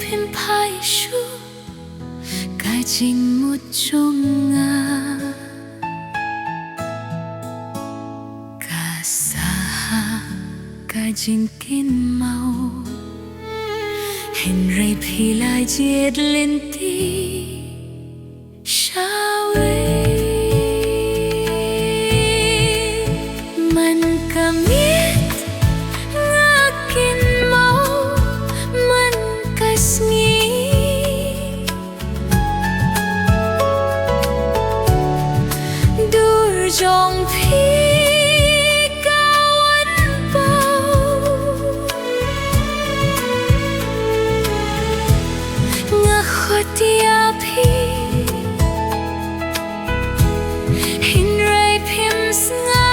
phim phai shu cái trình một trong nga cả xa cái trình kenmaw hình ray phi lại chết lên ti sao man ka miet nga kenmaw man kasngi dur jong phi kawan bao nga khotia phi hình ray phim nga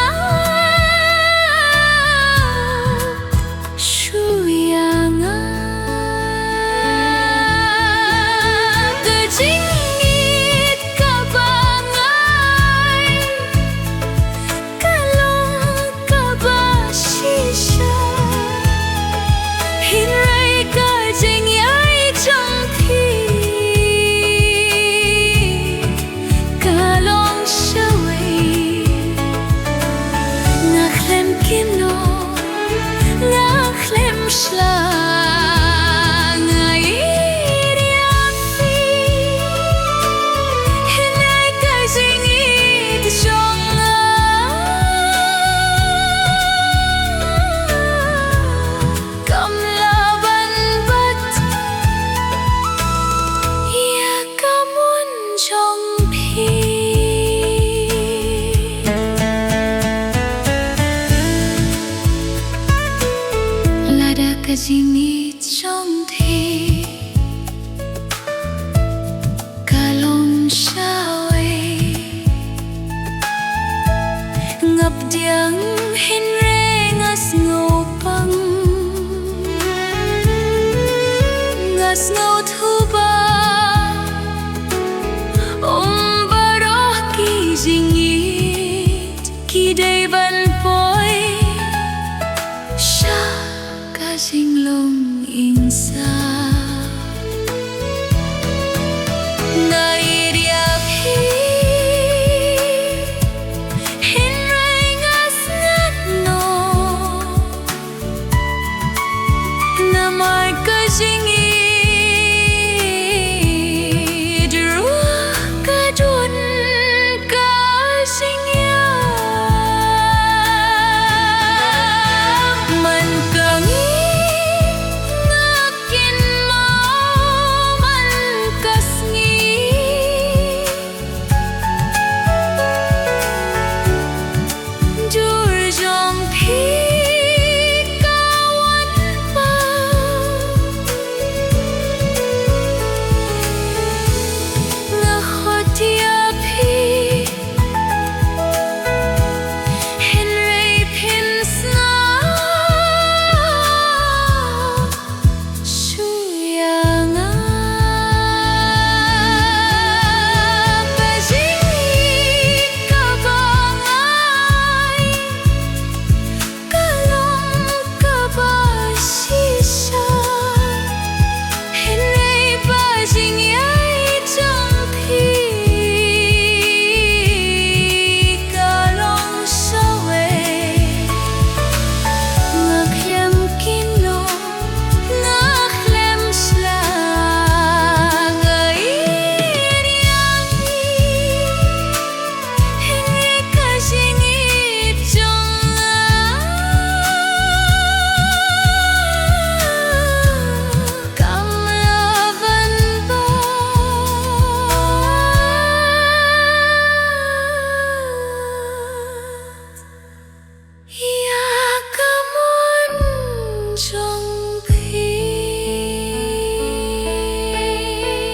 cái gì nghĩ trong thì cả lòng sao ấy ngập tiếng hình rê ngas ngô băng ngas ngô thu ba ba đó kỳ gì nghĩ kỳ đây vẫn bối sa sinh lông in xa